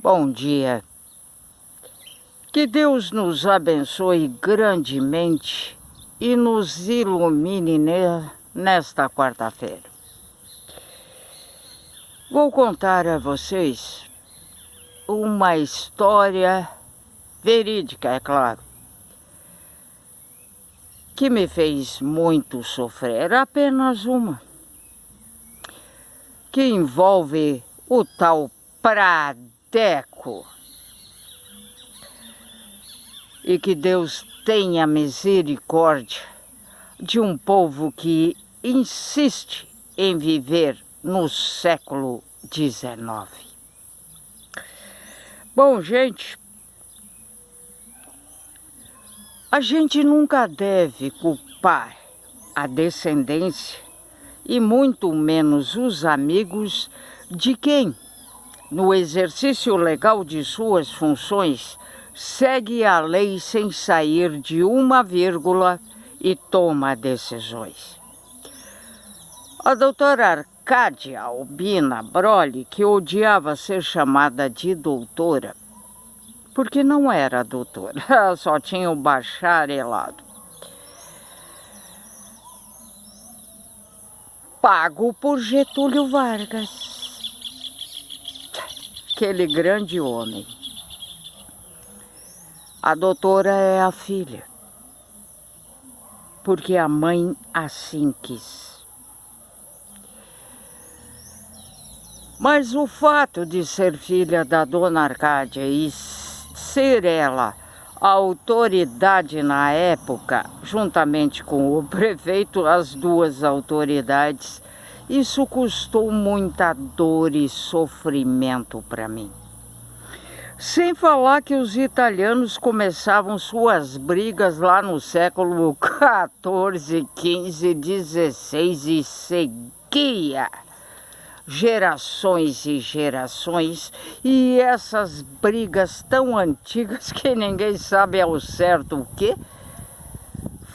Bom dia. Que Deus nos abençoe grandemente e nos ilumine nesta quarta-feira. Vou contar a vocês uma história verídica, é claro, que me fez muito sofrer, apenas uma, que envolve o tal Pradeco. E que Deus tenha misericórdia de um povo que insiste em viver no século XIX. Bom, gente, a gente nunca deve culpar a descendência e muito menos os amigos de quem, no exercício legal de suas funções, segue a lei sem sair de uma vírgula e toma decisões. A doutora Arcádia Albina Brolli, que odiava ser chamada de doutora, porque não era doutora, só tinha o bacharelado, pago por Getúlio Vargas, aquele grande homem. A doutora é a filha, porque a mãe assim quis. Mas o fato de ser filha da dona Arcádia e ser ela a autoridade na época, juntamente com o prefeito, as duas autoridades, isso custou muita dor e sofrimento para mim. Sem falar que os italianos começavam suas brigas lá no século XIV, XV, XVI e seguia gerações e gerações, e essas brigas tão antigas que ninguém sabe ao certo o quê,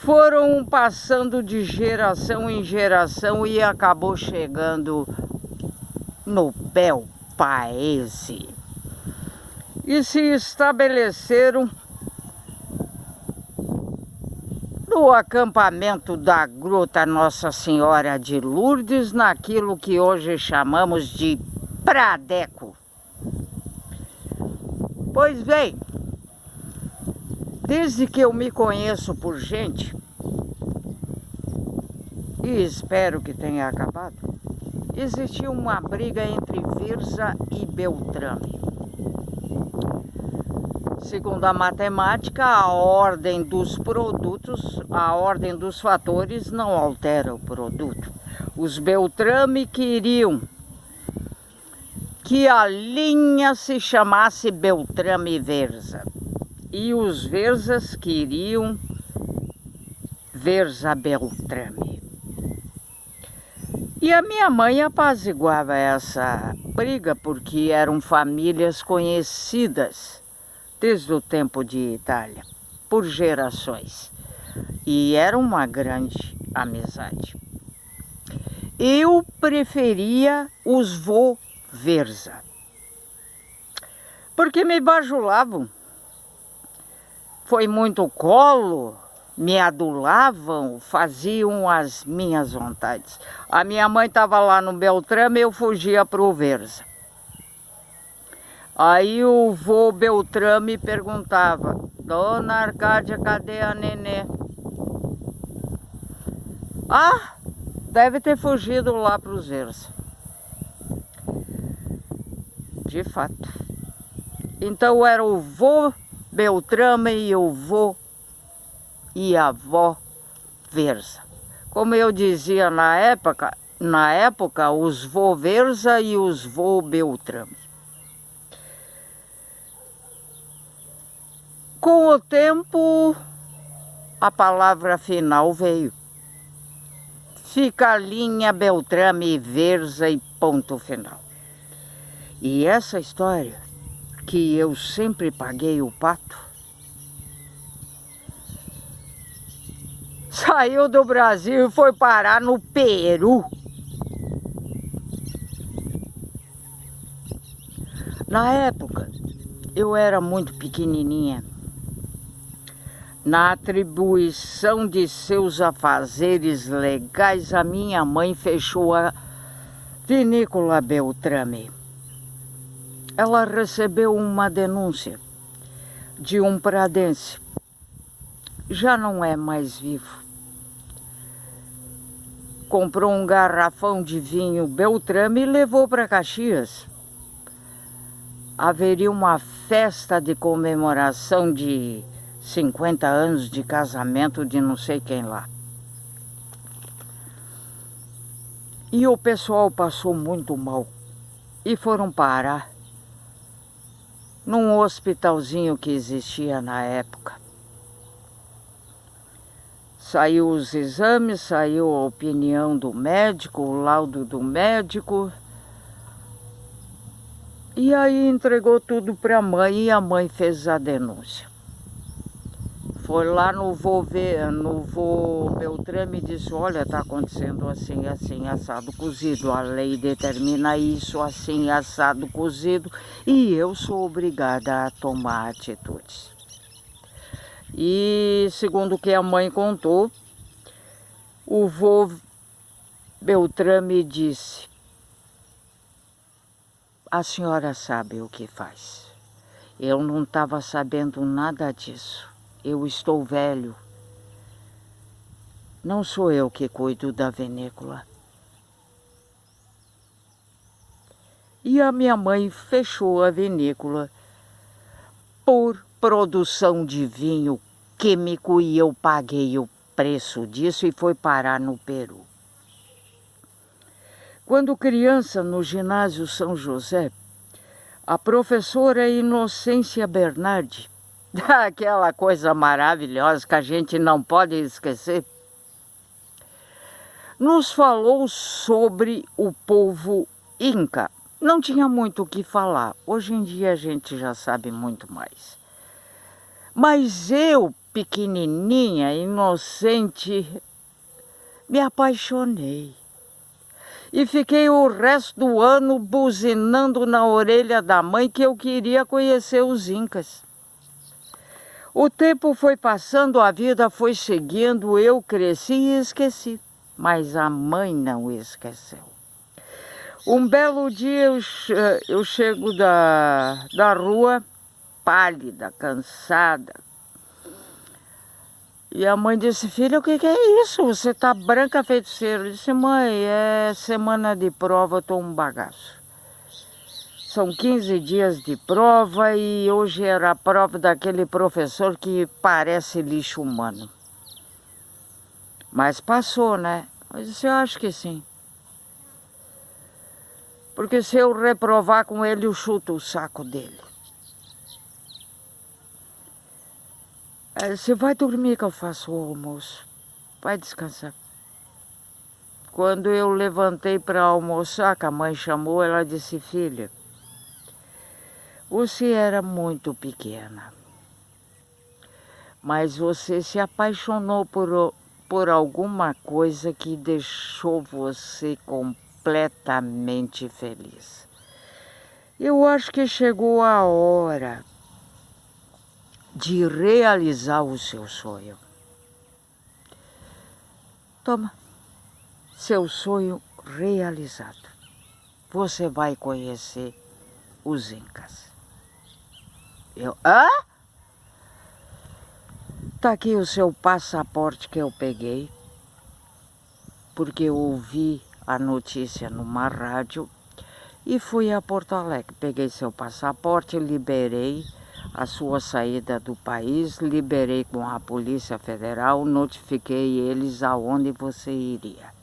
foram passando de geração em geração e acabou chegando no Bel Paese. E se estabeleceram no acampamento da Gruta Nossa Senhora de Lourdes, naquilo que hoje chamamos de Pradeco. Pois bem, desde que eu me conheço por gente, e espero que tenha acabado, existiu uma briga entre Virza e Beltrame. Segundo a matemática, a ordem dos produtos, a ordem dos fatores não altera o produto. Os Beltrame queriam que a linha se chamasse Beltrame-Verza. E os Verzas queriam Verza-Beltrame. E a minha mãe apaziguava essa briga porque eram famílias conhecidas desde o tempo de Itália, por gerações. E era uma grande amizade. Eu preferia os vô Verza, porque me bajulavam. Foi muito colo, me adulavam, faziam as minhas vontades. A minha mãe estava lá no Beltrame, eu fugia para o Verza. Aí o vô Beltrame perguntava: Dona Arcádia, cadê a nenê? Ah, deve ter fugido lá para os Verza. De fato. Então era o vô Beltrame e o vô e a avó Verza. Como eu dizia na época, os vô Verza e os vô Beltrame. Com o tempo, a palavra final veio. Fica a linha Beltrame Verza e ponto final. E essa história, que eu sempre paguei o pato, saiu do Brasil e foi parar no Peru. Na época, eu era muito pequenininha. Na atribuição de seus afazeres legais, a minha mãe fechou a vinícola Beltrame. Ela recebeu uma denúncia de um pradense. Já não é mais vivo. Comprou um garrafão de vinho Beltrame e levou para Caxias. Haveria uma festa de comemoração de 50 anos de casamento de não sei quem lá. E o pessoal passou muito mal e foram parar num hospitalzinho que existia na época. Saiu os exames, saiu a opinião do médico, o laudo do médico. E aí entregou tudo para a mãe e a mãe fez a denúncia. Foi lá no vô Beltrame e disse, olha, está acontecendo assim, assim, assado cozido. A lei determina isso, assim, assado cozido. E eu sou obrigada a tomar atitudes. E segundo o que a mãe contou, o vô Beltrame disse, a senhora sabe o que faz. Eu não estava sabendo nada disso. Eu estou velho. Não sou eu que cuido da vinícola. E a minha mãe fechou a vinícola por produção de vinho químico e eu paguei o preço disso e foi parar no Peru. Quando criança, no ginásio São José, a professora Inocência Bernardi, aquela coisa maravilhosa que a gente não pode esquecer, nos falou sobre o povo Inca. Não tinha muito o que falar. Hoje em dia a gente já sabe muito mais. Mas eu, pequenininha, inocente, me apaixonei. E fiquei o resto do ano buzinando na orelha da mãe que eu queria conhecer os Incas. O tempo foi passando, a vida foi seguindo, eu cresci e esqueci. Mas a mãe não esqueceu. Um belo dia eu chego da rua, pálida, cansada. E a mãe disse, filha, o que é isso? Você tá branca feiticeira. Eu disse, mãe, é semana de prova, eu tô um bagaço. São 15 dias de prova e hoje era a prova daquele professor que parece lixo humano. Mas passou, né? Eu disse, eu acho que sim. Porque se eu reprovar com ele, eu chuto o saco dele. Você vai dormir que eu faço o almoço. Vai descansar. Quando eu levantei para almoçar, que a mãe chamou, ela disse, filha, você era muito pequena, mas você se apaixonou por alguma coisa que deixou você completamente feliz. Eu acho que chegou a hora de realizar o seu sonho. Toma, seu sonho realizado. Você vai conhecer os Incas. Hã? Tá aqui o seu passaporte que eu peguei, porque eu ouvi a notícia numa rádio e fui a Porto Alegre. Peguei seu passaporte, liberei a sua saída do país, liberei com a Polícia Federal, notifiquei eles aonde você iria.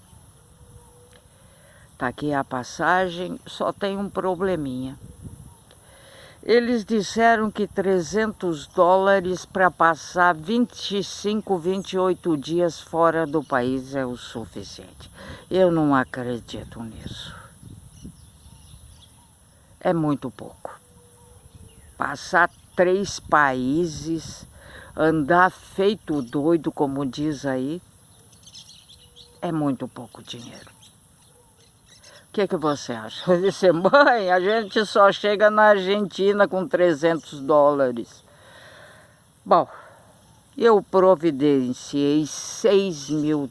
Tá aqui a passagem, só tem um probleminha. Eles disseram que $300 para passar 25, 28 dias fora do país é o suficiente. Eu não acredito nisso. É muito pouco. Passar 3 países, andar feito doido, como diz aí, é muito pouco dinheiro. O que você acha? Eu disse, mãe, a gente só chega na Argentina com $300. Bom, eu providenciei $6.000,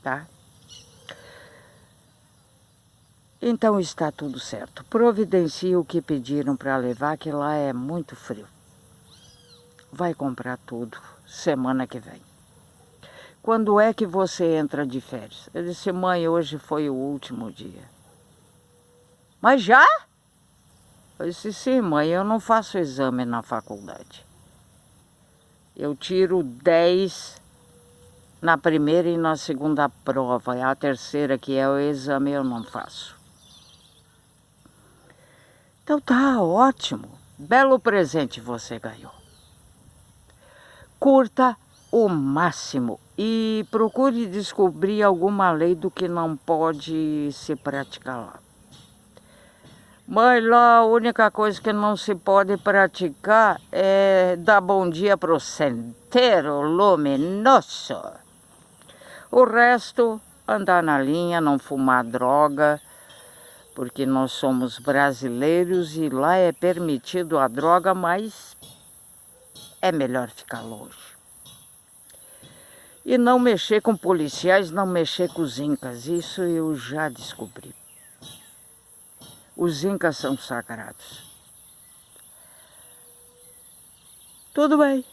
tá? Então está tudo certo. Providencie o que pediram para levar, que lá é muito frio. Vai comprar tudo semana que vem. Quando é que você entra de férias? Eu disse, mãe, hoje foi o último dia. Mas já? Eu disse, sim, mãe, eu não faço exame na faculdade. Eu tiro 10 na primeira e na segunda prova. A terceira, que é o exame, eu não faço. Então tá ótimo. Belo presente você ganhou. Curta o máximo e procure descobrir alguma lei do que não pode se praticar lá. Mas lá a única coisa que não se pode praticar é dar bom dia pro Sendero Luminoso. O resto, andar na linha, não fumar droga, porque nós somos brasileiros e lá é permitido a droga, mas é melhor ficar longe. E não mexer com policiais, não mexer com os incas, isso eu já descobri. Os incas são sagrados. Tudo bem.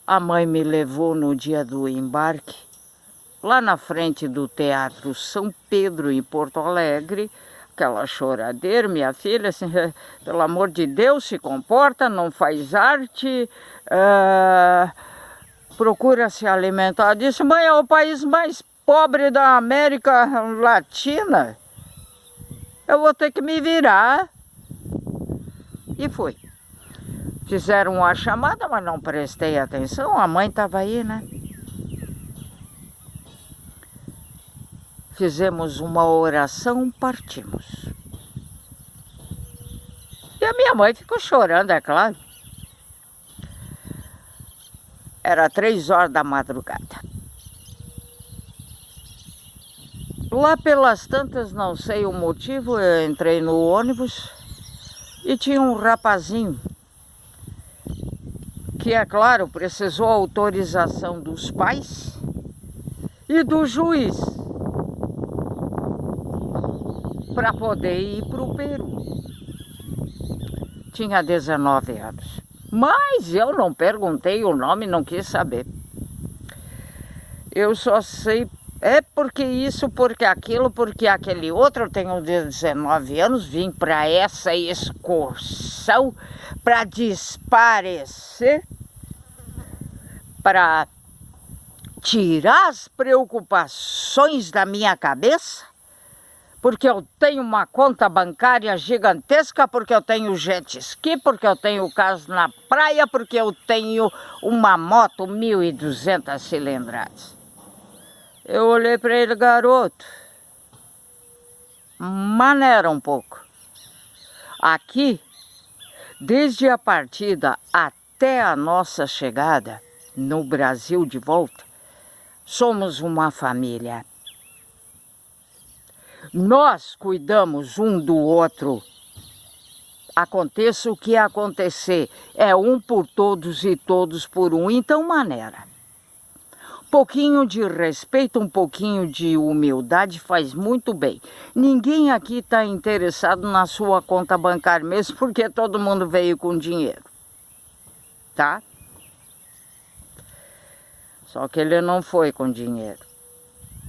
A mãe me levou no dia do embarque, lá na frente do Teatro São Pedro, em Porto Alegre, aquela choradeira, minha filha, assim, pelo amor de Deus, se comporta, não faz arte, procura se alimentar. Eu disse, mãe, é o país mais pobre da América Latina. Eu vou ter que me virar. E fui. Fizeram uma chamada, mas não prestei atenção. A mãe estava aí, né? Fizemos uma oração, partimos. E a minha mãe ficou chorando, é claro. Era 3 horas da madrugada. Lá pelas tantas, não sei o motivo, eu entrei no ônibus e tinha um rapazinho que, é claro, precisou autorização dos pais e do juiz para poder ir para o Peru. Tinha 19 anos. Mas eu não perguntei o nome, não quis saber. Eu só sei, porque isso, porque aquilo, porque aquele outro. Eu tenho 19 anos, vim para essa excursão para desaparecer, para tirar as preocupações da minha cabeça, porque eu tenho uma conta bancária gigantesca, porque eu tenho jet ski, porque eu tenho casa na praia, porque eu tenho uma moto 1.200 cilindradas. Eu olhei para ele, garoto, maneira um pouco. Aqui, desde a partida até a nossa chegada no Brasil de volta, somos uma família. Nós cuidamos um do outro. Aconteça o que acontecer, é um por todos e todos por um. Então, maneira. Um pouquinho de respeito, um pouquinho de humildade faz muito bem. Ninguém aqui está interessado na sua conta bancária mesmo, porque todo mundo veio com dinheiro. Tá? Só que ele não foi com dinheiro.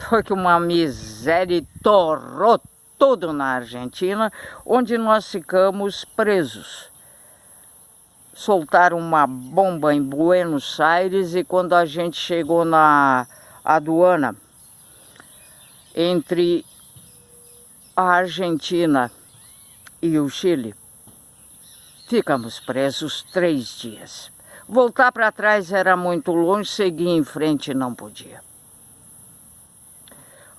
Foi que uma miséria e torrou tudo na Argentina, onde nós ficamos presos. Soltaram uma bomba em Buenos Aires e quando a gente chegou na aduana entre a Argentina e o Chile, ficamos presos 3 dias. Voltar para trás era muito longe, seguir em frente não podia.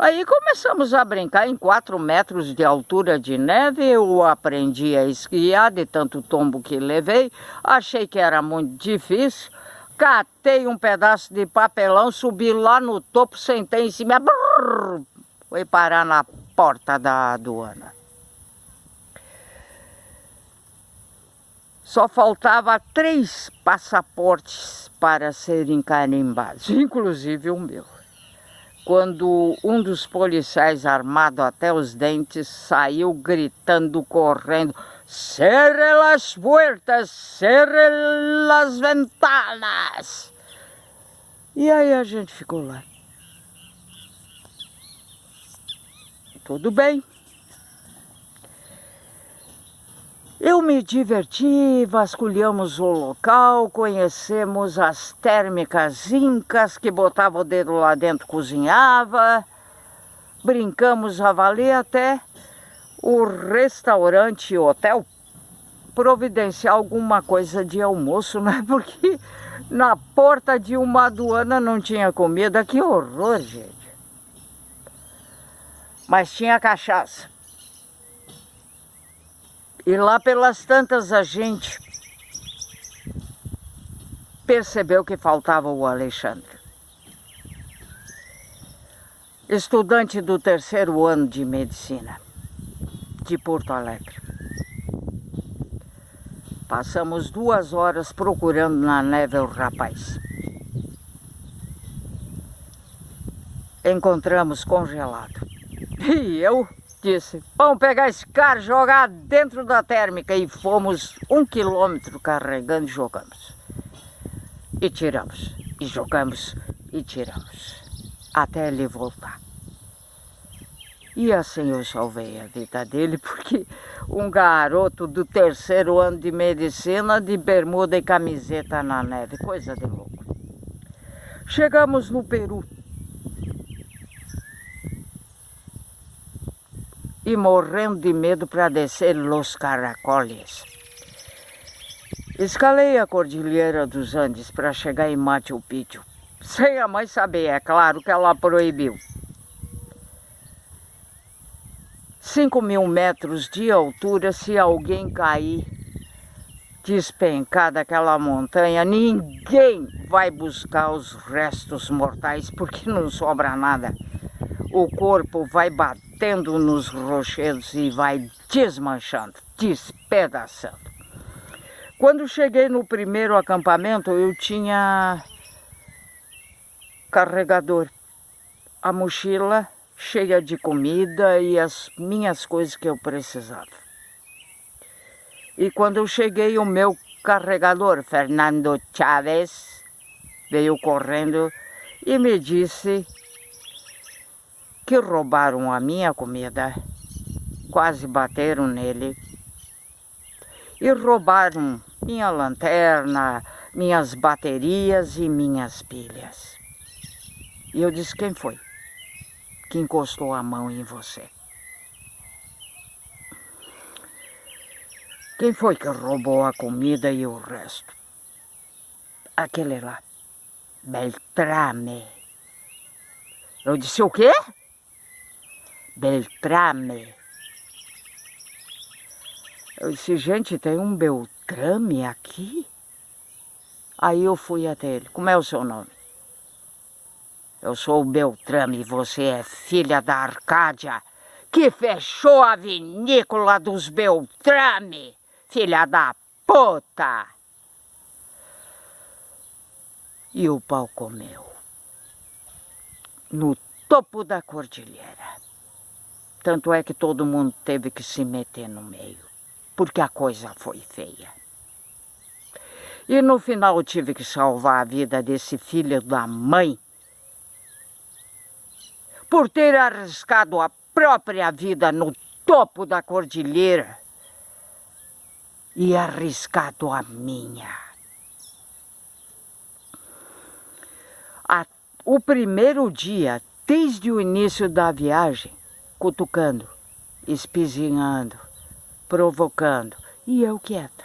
Aí começamos a brincar em 4 metros de altura de neve. Eu aprendi a esquiar de tanto tombo que levei. Achei que era muito difícil. Catei um pedaço de papelão, subi lá no topo, sentei em cima. Brrr, foi parar na porta da aduana. Só faltava 3 passaportes para serem carimbados, inclusive o meu. Quando um dos policiais, armado até os dentes, saiu gritando, correndo: "Cerre las puertas, cerre las ventanas!" E aí a gente ficou lá. Tudo bem. Eu me diverti, vasculhamos o local, conhecemos as térmicas incas que botavam o dedo lá dentro, cozinhava, brincamos a valer até o restaurante e hotel providenciar alguma coisa de almoço, né? Porque na porta de uma aduana não tinha comida, que horror, gente. Mas tinha cachaça. E lá pelas tantas a gente percebeu que faltava o Alexandre. Estudante do 3º ano de medicina, de Porto Alegre. Passamos 2 horas procurando na neve o rapaz. Encontramos congelado. E eu disse: "Vamos pegar esse cara, jogar dentro da térmica." E fomos 1 quilômetro carregando e jogamos. E tiramos, e jogamos, e tiramos. Até ele voltar. E assim eu salvei a vida dele, porque um garoto do 3º ano de medicina, de bermuda e camiseta na neve, coisa de louco. Chegamos no Peru. E morrendo de medo para descer Los Caracoles. Escalei a Cordilheira dos Andes para chegar em Machu Picchu. Sem a mãe saber, é claro que ela proibiu. 5.000 metros de altura, se alguém cair, despencar daquela montanha, ninguém vai buscar os restos mortais, porque não sobra nada. O corpo vai batendo nos rochedos e vai desmanchando, despedaçando. Quando cheguei no primeiro acampamento, eu tinha carregador, a mochila cheia de comida e as minhas coisas que eu precisava. E quando eu cheguei, o meu carregador, Fernando Chávez, veio correndo e me disse que roubaram a minha comida, quase bateram nele, e roubaram minha lanterna, minhas baterias e minhas pilhas. E eu disse: "Quem foi que encostou a mão em você? Quem foi que roubou a comida e o resto?" "Aquele lá, Beltrame." Eu disse: "O quê?" "Beltrame." Eu disse: "Gente, tem um Beltrame aqui?" Aí eu fui até ele: "Como é o seu nome?" "Eu sou o Beltrame e você é filha da Arcádia, que fechou a vinícola dos Beltrame, filha da puta." E o pau comeu. No topo da cordilheira. Tanto é que todo mundo teve que se meter no meio, porque a coisa foi feia. E no final eu tive que salvar a vida desse filho da mãe, por ter arriscado a própria vida no topo da cordilheira e arriscado a minha. O primeiro dia, desde o início da viagem, cutucando, espizinhando, provocando, e eu quieta.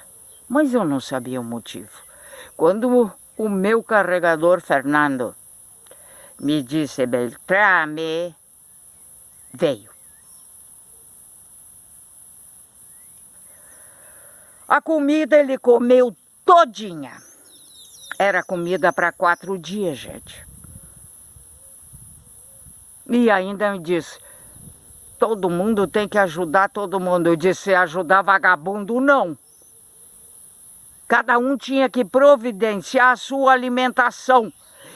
Mas eu não sabia o motivo. Quando o meu carregador, Fernando, me disse: "Beltrame", veio. A comida ele comeu todinha. Era comida para 4 dias, gente. E ainda me disse: todo mundo tem que ajudar todo mundo. Eu disse, ajudar vagabundo não. Cada um tinha que providenciar a sua alimentação.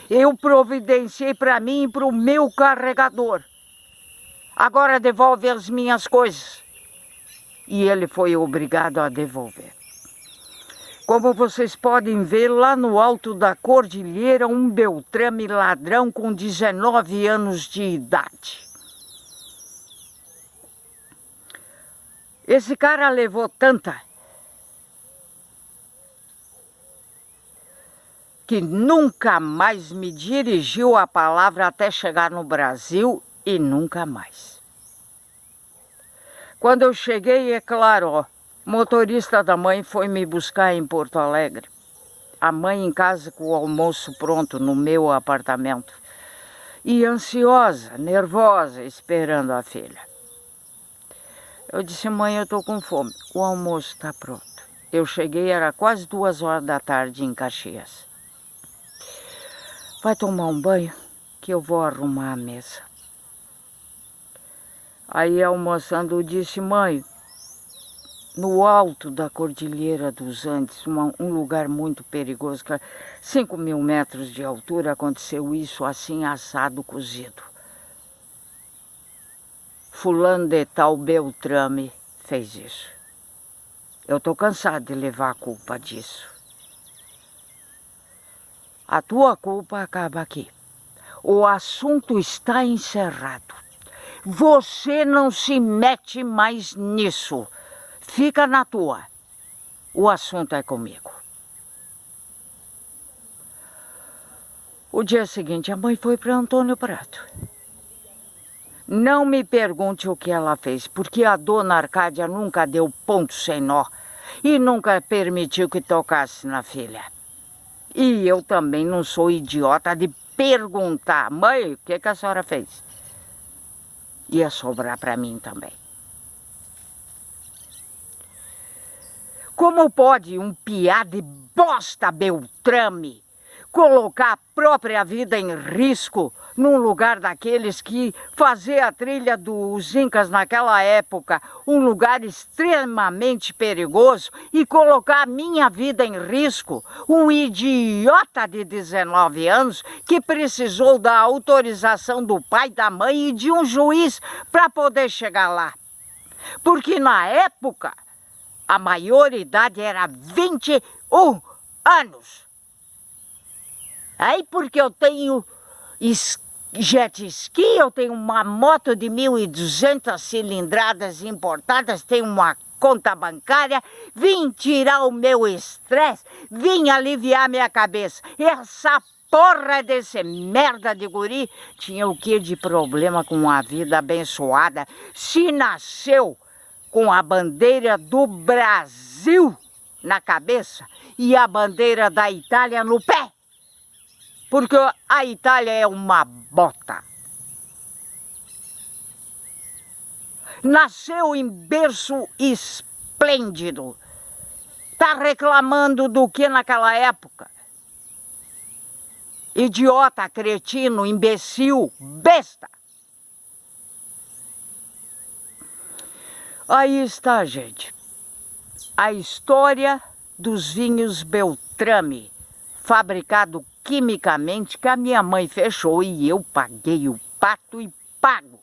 Eu providenciei para mim e para o meu carregador. Agora devolve as minhas coisas. E ele foi obrigado a devolver. Como vocês podem ver, lá no alto da cordilheira, um Beltrame ladrão com 19 anos de idade. Esse cara levou tanta que nunca mais me dirigiu a palavra até chegar no Brasil e nunca mais. Quando eu cheguei, é claro, ó, o motorista da mãe foi me buscar em Porto Alegre. A mãe em casa com o almoço pronto no meu apartamento. E ansiosa, nervosa, esperando a filha. Eu disse, mãe, eu tô com fome. O almoço está pronto. Eu cheguei, era quase 2 horas da tarde em Caxias. Vai tomar um banho que eu vou arrumar a mesa. Aí almoçando eu disse, mãe, no alto da Cordilheira dos Andes, um lugar muito perigoso, 5.000 metros de altura, aconteceu isso assim, assado, cozido. Fulano de tal Beltrame fez isso. Eu tô cansado de levar a culpa disso. A tua culpa acaba aqui. O assunto está encerrado. Você não se mete mais nisso. Fica na tua. O assunto é comigo. O dia seguinte, a mãe foi para Antônio Prado. Não me pergunte o que ela fez, porque a dona Arcádia nunca deu ponto sem nó e nunca permitiu que tocasse na filha. E eu também não sou idiota de perguntar, mãe, o que a senhora fez? Ia sobrar para mim também. Como pode um piá de bosta Beltrame colocar a própria vida em risco num lugar daqueles que fazer a trilha dos Incas naquela época, um lugar extremamente perigoso, e colocar a minha vida em risco? Um idiota de 19 anos que precisou da autorização do pai, da mãe e de um juiz para poder chegar lá. Porque na época a maioridade era 21 anos. Aí porque eu tenho jet ski, eu tenho uma moto de 1.200 cilindradas importadas, tenho uma conta bancária, vim tirar o meu estresse, vim aliviar minha cabeça. Essa porra desse merda de guri tinha o que de problema com a vida abençoada? Se nasceu com a bandeira do Brasil na cabeça e a bandeira da Itália no pé. Porque a Itália é uma bota. Nasceu em berço esplêndido. Tá reclamando do que naquela época? Idiota, cretino, imbecil, besta. Aí está, gente. A história dos vinhos Beltrame, fabricado quimicamente, que a minha mãe fechou e eu paguei o pato e pago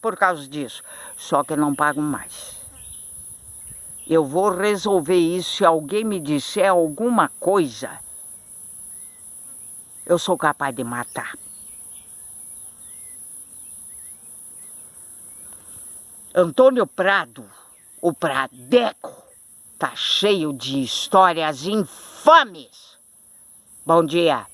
por causa disso. Só que não pago mais. Eu vou resolver isso se alguém me disser alguma coisa. Eu sou capaz de matar. Antônio Prado, o Pradeco, tá cheio de histórias infames. Bom dia.